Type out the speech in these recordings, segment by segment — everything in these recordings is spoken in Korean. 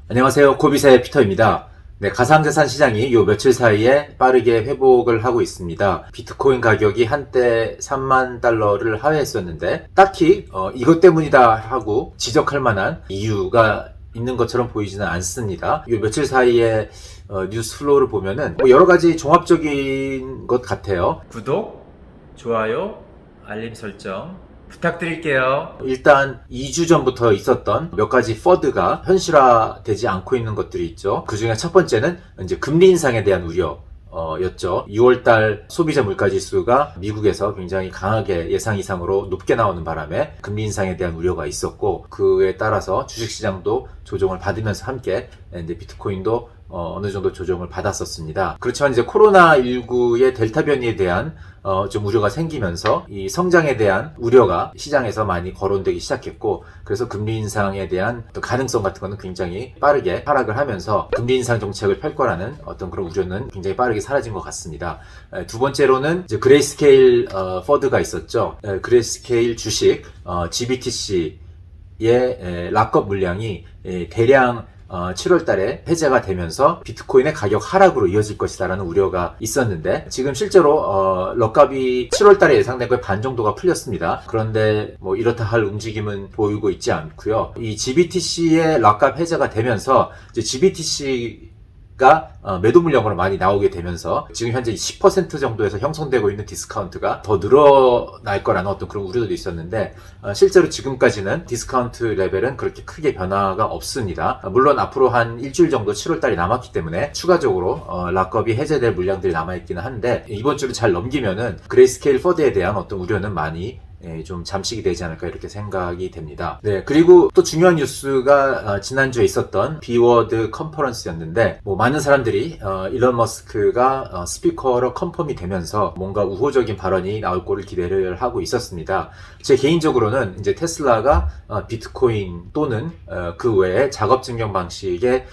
안녕하세요. 코비사의 피터입니다. 네, 가상자산 시장이 요 며칠 사이에 빠르게 회복을 하고 있습니다. 비트코인 가격이 한때 3만 달러를 하회했었는데 딱히 이것 때문이다 하고 지적할 만한 이유가 있는 것처럼 보이지는 않습니다. 요 며칠 사이에 뉴스 플로우를 보면은 뭐 여러 가지 종합적인 것 같아요. 구독, 좋아요, 알림 설정 부탁드릴게요. 일단 2주 전부터 있었던 몇 가지 퍼드가 현실화되지 않고 있는 것들이 있죠. 그 중에 첫 번째는 이제 금리 인상에 대한 우려. 였죠. 6월달 소비자 물가지수가 미국에서 굉장히 강하게 예상 이상으로 높게 나오는 바람에 금리 인상에 대한 우려가 있었고, 그에 따라서 주식시장도 조정을 받으면서 함께 이제 비트코인도 어느 정도 조정을 받았었습니다. 그렇지만 이제 코로나19의 델타 변이에 대한 좀 우려가 생기면서 이 성장에 대한 우려가 시장에서 많이 거론되기 시작했고, 그래서 금리 인상에 대한 어떤 가능성 같은 거는 굉장히 빠르게 하락을 하면서 금리 인상 정책을 펼 거라는 어떤 그런 우려는 굉장히 빠르게 사라진 것 같습니다. 두 번째로는 이제 그레이스케일 퍼드가 있었죠. 그레이스케일 주식 GBTC의 락업 물량이 대량 7월 달에 해제가 되면서 비트코인의 가격 하락으로 이어질 것이다라는 우려가 있었는데, 지금 실제로 럭값이 7월 달에 예상된 거의 반 정도가 풀렸습니다. 그런데 뭐 이렇다 할 움직임은 보이고 있지 않고요. 이 GBTC의 락값 해제가 되면서 이제 GBTC가 매도 물량으로 많이 나오게 되면서 지금 현재 10% 정도에서 형성되고 있는 디스카운트가 더 늘어날 거라는 어떤 그런 우려도 있었는데, 실제로 지금까지는 디스카운트 레벨은 그렇게 크게 변화가 없습니다. 물론 앞으로 한 일주일 정도 7월달이 남았기 때문에 추가적으로 락업이 해제될 물량들이 남아있기는 한데, 이번 주를 잘 넘기면은 그레이스케일 퍼드에 대한 어떤 우려는 많이 좀 잠식이 되지 않을까 이렇게 생각이 됩니다. 네, 그리고 또 중요한 뉴스가 지난주에 있었던 비워드 컨퍼런스였는데, 뭐 많은 사람들이 일론 머스크가 스피커로 컨펌이 되면서 뭔가 우호적인 발언이 나올 거를 기대를 하고 있었습니다. 제 개인적으로는 이제 테슬라가 비트코인 또는 그 외에 작업 증명 방식의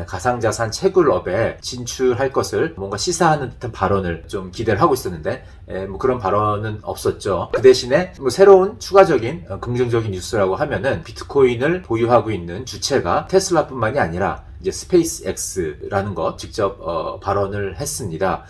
가상자산 채굴업에 진출할 것을 뭔가 시사하는 듯한 발언을 좀 기대를 하고 있었는데, 뭐 그런 발언은 없었죠. 그 대신에 뭐 새로운 추가적인 긍정적인 뉴스라고 하면은 비트코인을 보유하고 있는 주체가 테슬라뿐만이 아니라 이제 스페이스X라는 거 직접 발언을 했습니다.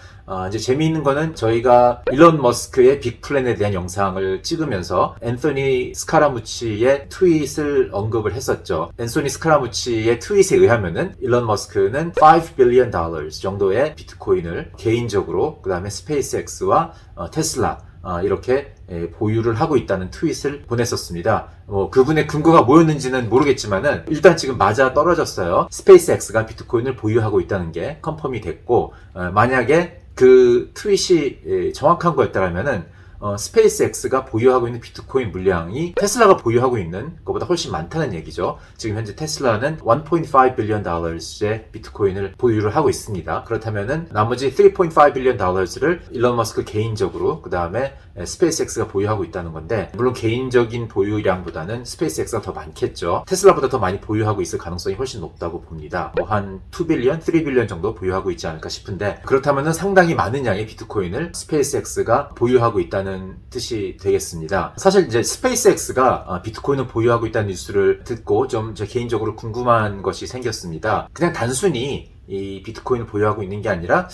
이제 재미있는 거는 저희가 일론 머스크의 빅 플랜에 대한 영상을 찍으면서 앤소니 스카라무치의 트윗을 언급을 했었죠. 앤소니 스카라무치의 트윗에 의하면은 일론 머스크는 $5 billion 정도의 비트코인을 개인적으로, 그 다음에 스페이스X와 테슬라 이렇게 보유를 하고 있다는 트윗을 보냈었습니다. 그분의 근거가 뭐였는지는 모르겠지만은 일단 지금 맞아 떨어졌어요. 스페이스X가 비트코인을 보유하고 있다는 게 컨펌이 됐고, 만약에 그 트윗이 정확한 거였다면은 스페이스X가 보유하고 있는 비트코인 물량이 테슬라가 보유하고 있는 것보다 훨씬 많다는 얘기죠. 지금 현재 테슬라는 $1.5 billion 비트코인을 보유를 하고 있습니다. 그렇다면은 나머지 $3.5 billion를 일론 머스크 개인적으로, 그 다음에 스페이스X가 보유하고 있다는 건데, 물론 개인적인 보유량보다는 스페이스X가 더 많겠죠. 테슬라보다 더 많이 보유하고 있을 가능성이 훨씬 높다고 봅니다. 뭐 한 2 빌리언, 3 빌리언 정도 보유하고 있지 않을까 싶은데, 그렇다면은 상당히 많은 양의 비트코인을 스페이스X가 보유하고 있다는 뜻이 되겠습니다. 사실 이제 스페이스X가 비트코인을 보유하고 있다는 뉴스를 듣고 좀 제 개인적으로 궁금한 것이 생겼습니다. 그냥 단순히 이 비트코인을 보유하고 있는 게 아니라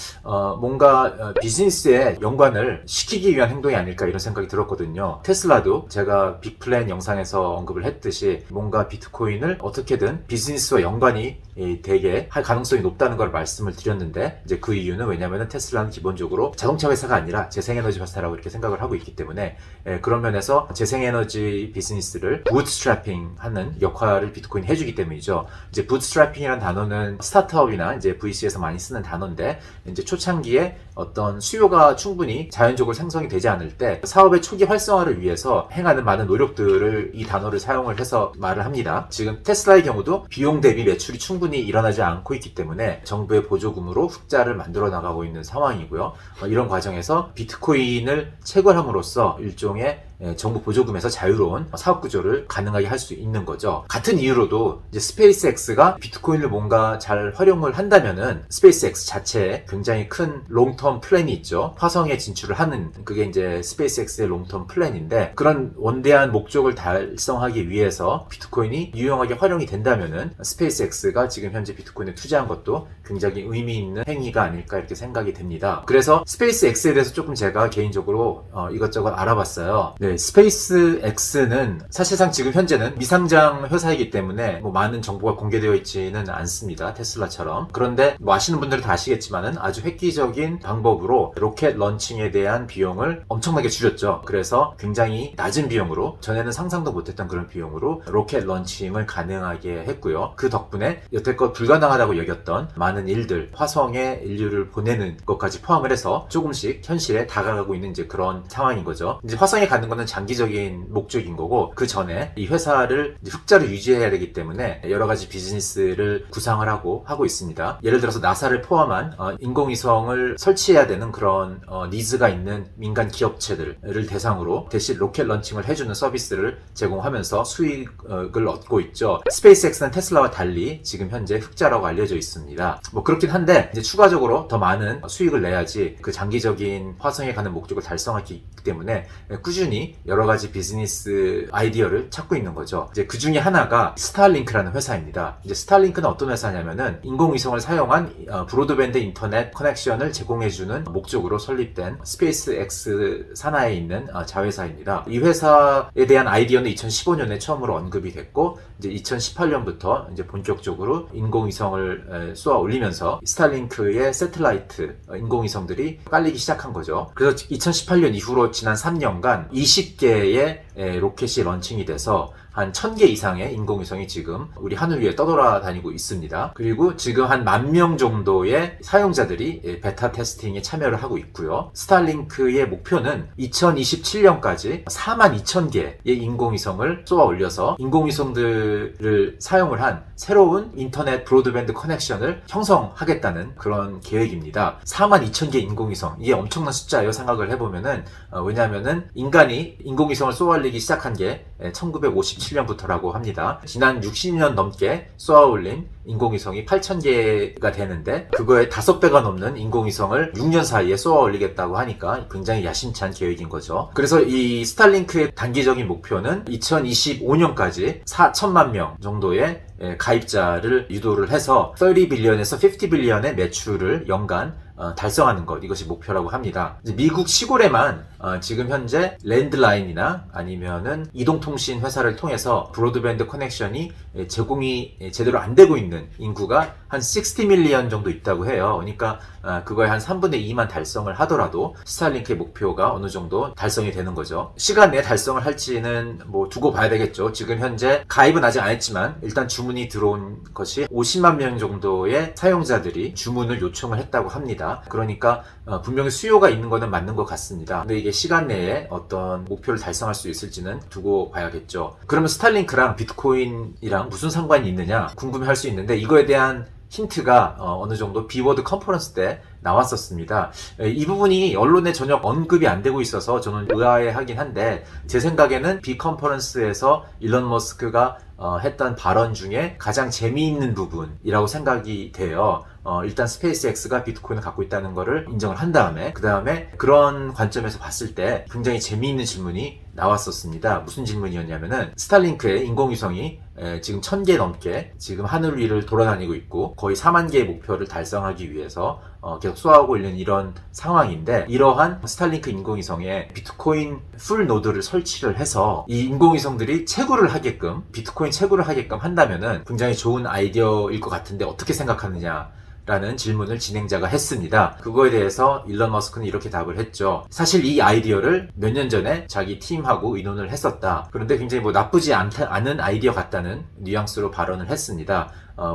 뭔가 비즈니스에 연관을 시키기 위한 행동이 아닐까 이런 생각이 들었거든요. 테슬라도 제가 빅플랜 영상에서 언급을 했듯이 뭔가 비트코인을 어떻게든 비즈니스와 연관이 되게 할 가능성이 높다는 걸 말씀을 드렸는데, 이제 그 이유는 왜냐하면 테슬라는 기본적으로 자동차 회사가 아니라 재생에너지 회사라고 이렇게 생각을 하고 있기 때문에, 그런 면에서 재생에너지 비즈니스를 부트스트래핑 하는 역할을 비트코인이 해주기 때문이죠. 이제 부트스트래핑이라는 단어는 스타트업이나 이제 VC에서 많이 쓰는 단어인데, 이제 초창기에 어떤 수요가 충분히 자연적으로 생성이 되지 않을 때 사업의 초기 활성화를 위해서 행하는 많은 노력들을 이 단어를 사용을 해서 말을 합니다. 지금 테슬라의 경우도 비용 대비 매출이 충분히 일어나지 않고 있기 때문에 정부의 보조금으로 흑자를 만들어 나가고 있는 상황이고요. 이런 과정에서 비트코인을 채굴함으로써 일종의 정부 보조금에서 자유로운 사업 구조를 가능하게 할 수 있는 거죠. 같은 이유로도 이제 스페이스X가 비트코인을 뭔가 잘 활용을 한다면은 스페이스X 자체에 굉장히 큰 롱텀 플랜이 있죠. 화성에 진출을 하는 그게 이제 스페이스X의 롱텀 플랜인데 그런 원대한 목적을 달성하기 위해서 비트코인이 유용하게 활용이 된다면은 스페이스X가 지금 현재 비트코인에 투자한 것도 굉장히 의미 있는 행위가 아닐까 이렇게 생각이 됩니다. 그래서 스페이스X에 대해서 조금 제가 개인적으로 이것저것 알아봤어요. 네, 스페이스X는 사실상 지금 현재는 미상장 회사이기 때문에 뭐 많은 정보가 공개되어 있지는 않습니다. 테슬라처럼. 그런데 뭐 아시는 분들은 다 아시겠지만은 아주 획기적인 방법으로 로켓 런칭에 대한 비용을 엄청나게 줄였죠. 그래서 굉장히 낮은 비용으로 전에는 상상도 못했던 그런 비용으로 로켓 런칭을 가능하게 했고요. 그 덕분에 여태껏 불가능하다고 여겼던 많은 일들, 화성에 인류를 보내는 것까지 포함을 해서 조금씩 현실에 다가가고 있는 이제 그런 상황인 거죠. 이제 화성에 가는 거는 장기적인 목적인 거고 그 전에 이 회사를 이제 흑자를 유지해야 되기 때문에 여러 가지 비즈니스를 구상을 하고 있습니다. 예를 들어서 나사를 포함한 인공위성을 설치해야 되는 그런 니즈가 있는 민간 기업체들을 대상으로 대신 로켓 런칭을 해주는 서비스를 제공하면서 수익을 얻고 있죠. 스페이스X는 테슬라와 달리 지금 현재 흑자라고 알려져 있습니다. 뭐 그렇긴 한데 이제 추가적으로 더 많은 수익을 내야지 그 장기적인 화성에 가는 목적을 달성하기 때문에 꾸준히 여러 가지 비즈니스 아이디어를 찾고 있는 거죠. 이제 그 중에 하나가 스타링크라는 회사입니다. 이제 스타링크는 어떤 회사냐면은 인공위성을 사용한 브로드밴드 인터넷 커넥션을 제공해주는 목적으로 설립된 스페이스X 산하에 있는 자회사입니다. 이 회사에 대한 아이디어는 2015년에 처음으로 언급이 됐고 이제 2018년부터 이제 본격적으로 인공위성을 쏘아 올리면서 스타링크의 새틀라이트 인공위성들이 깔리기 시작한 거죠. 그래서 2018년 이후로 지난 3년간 20개의 로켓이 런칭이 돼서 한 1000개 이상의 인공위성이 지금 우리 하늘 위에 떠돌아다니고 있습니다. 그리고 지금 한 10,000명 정도의 사용자들이 베타 테스팅에 참여를 하고 있고요. 스타링크의 목표는 2027년까지 42,000개의 인공위성을 쏘아 올려서 인공위성들을 사용을 한 새로운 인터넷 브로드밴드 커넥션을 형성하겠다는 그런 계획입니다. 42,000개 인공위성, 이게 엄청난 숫자예요. 생각을 해보면은 왜냐하면은 인간이 인공위성을 쏘아 올리기 시작한 게 1957년부터라고 합니다. 지난 60년 넘게 쏘아 올린 인공위성이 8,000개가 되는데 그거의 5배가 넘는 인공위성을 6년 사이에 쏘아 올리겠다고 하니까 굉장히 야심찬 계획인 거죠. 그래서 이 스타링크의 단기적인 목표는 2025년까지 4천만 명 정도의 가입자를 유도를 해서 30빌리언에서 50빌리언의 매출을 연간 달성하는 것, 이것이 목표라고 합니다. 이제 미국 시골에만 지금 현재 랜드라인이나 아니면은 이동통신 회사를 통해서 브로드밴드 커넥션이 제공이 제대로 안 되고 있는 인구가 한 60밀리언 정도 있다고 해요. 그러니까 그거의 한 3분의 2만 달성을 하더라도 스타링크의 목표가 어느 정도 달성이 되는 거죠. 시간 내에 달성을 할지는 뭐 두고 봐야 되겠죠. 지금 현재 가입은 아직 안 했지만 일단 주문이 들어온 것이 50만 명 정도의 사용자들이 주문을 요청을 했다고 합니다. 그러니까 분명히 수요가 있는 거는 맞는 것 같습니다. 근데 이게 시간 내에 어떤 목표를 달성할 수 있을지는 두고 봐야겠죠. 그러면 스타링크랑 비트코인이랑 무슨 상관이 있느냐 궁금해할 수 있는데 이거에 대한 힌트가 어느 정도 비워드 컨퍼런스 때 나왔었습니다. 이 부분이 언론에 전혀 언급이 안 되고 있어서 저는 의아해하긴 한데 제 생각에는 비 컨퍼런스에서 일론 머스크가 했던 발언 중에 가장 재미있는 부분이라고 생각이 돼요. 일단 스페이스X가 비트코인을 갖고 있다는 거를 인정을 한 다음에 그 다음에 그런 관점에서 봤을 때 굉장히 재미있는 질문이 나왔었습니다. 무슨 질문이었냐면은 스타링크의 인공위성이 지금 1000개 넘게 지금 하늘 위를 돌아다니고 있고 거의 4만 개의 목표를 달성하기 위해서 계속 쏘아오고 있는 이런 상황인데 이러한 스타링크 인공위성에 비트코인 풀 노드를 설치를 해서 이 인공위성들이 채굴을 하게끔 비트코인 채굴을 하게끔 한다면은 굉장히 좋은 아이디어일 것 같은데 어떻게 생각하느냐 라는 질문을 진행자가 했습니다. 그거에 대해서 일론 머스크는 이렇게 답을 했죠. 사실 이 아이디어를 몇 년 전에 자기 팀하고 의논을 했었다. 그런데 굉장히 뭐 나쁘지 않은 아이디어 같다는 뉘앙스로 발언을 했습니다.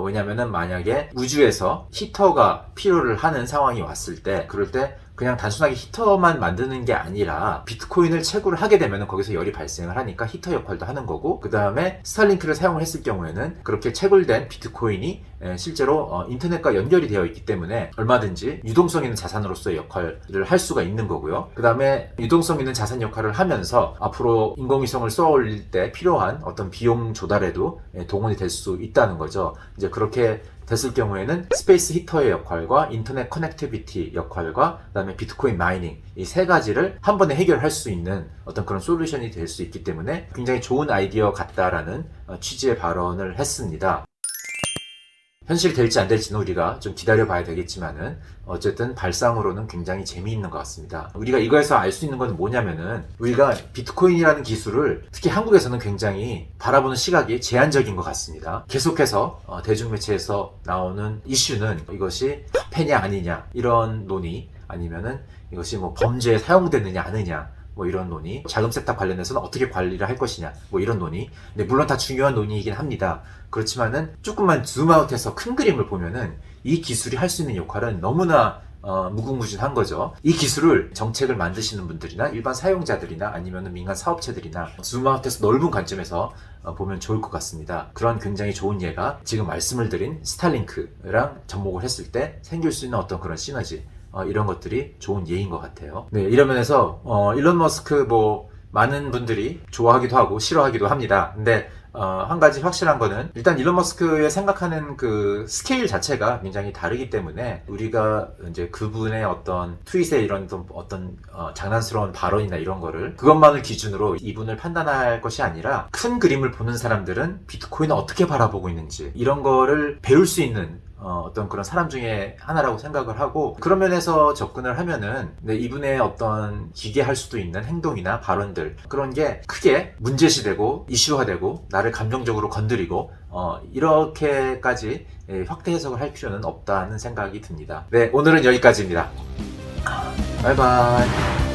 왜냐면은 만약에 우주에서 히터가 필요를 하는 상황이 왔을 때 그럴 때 그냥 단순하게 히터만 만드는 게 아니라 비트코인을 채굴을 하게 되면 거기서 열이 발생을 하니까 히터 역할도 하는 거고, 그 다음에 스타링크를 사용을 했을 경우에는 그렇게 채굴된 비트코인이 실제로 인터넷과 연결이 되어 있기 때문에 얼마든지 유동성 있는 자산으로서의 역할을 할 수가 있는 거고요. 그 다음에 유동성 있는 자산 역할을 하면서 앞으로 인공위성을 쏘아 올릴 때 필요한 어떤 비용 조달에도 동원이 될 수 있다는 거죠. 이제 그렇게 됐을 경우에는 스페이스 히터의 역할과 인터넷 커넥티비티 역할과 그다음에 비트코인 마이닝, 이 세 가지를 한 번에 해결할 수 있는 어떤 그런 솔루션이 될 수 있기 때문에 굉장히 좋은 아이디어 같다라는 취지의 발언을 했습니다. 현실이 될지 안 될지는 우리가 좀 기다려 봐야 되겠지만은 어쨌든 발상으로는 굉장히 재미있는 것 같습니다. 우리가 이거에서 알 수 있는 건 뭐냐면은 우리가 비트코인이라는 기술을 특히 한국에서는 굉장히 바라보는 시각이 제한적인 것 같습니다. 계속해서 대중매체에서 나오는 이슈는 이것이 화폐냐 아니냐 이런 논의, 아니면은 이것이 뭐 범죄에 사용되느냐 아니냐 뭐 이런 논의, 자금 세탁 관련해서는 어떻게 관리를 할 것이냐 뭐 이런 논의. 근데 물론 다 중요한 논의이긴 합니다. 그렇지만은 조금만 줌아웃해서 큰 그림을 보면은 이 기술이 할 수 있는 역할은 너무나 무궁무진한 거죠. 이 기술을 정책을 만드시는 분들이나 일반 사용자들이나 아니면 민간 사업체들이나 줌아웃해서 넓은 관점에서 보면 좋을 것 같습니다. 그런 굉장히 좋은 예가 지금 말씀을 드린 스타링크랑 접목을 했을 때 생길 수 있는 어떤 그런 시너지, 이런 것들이 좋은 예인 것 같아요. 네, 이런 면에서 일론 머스크 뭐 많은 분들이 좋아하기도 하고 싫어하기도 합니다. 근데 한 가지 확실한 거는 일단 일론 머스크의 생각하는 그 스케일 자체가 굉장히 다르기 때문에 우리가 이제 그분의 어떤 트윗의 이런 어떤 장난스러운 발언이나 이런 거를 그것만을 기준으로 이분을 판단할 것이 아니라 큰 그림을 보는 사람들은 비트코인을 어떻게 바라보고 있는지 이런 거를 배울 수 있는 어떤 그런 사람 중에 하나라고 생각을 하고, 그런 면에서 접근을 하면은 이분의 어떤 기괴할 수도 있는 행동이나 발언들, 그런 게 크게 문제시되고 이슈화되고 나를 감정적으로 건드리고 이렇게까지 확대 해석을 할 필요는 없다는 생각이 듭니다. 네, 오늘은 여기까지입니다. 바이바이.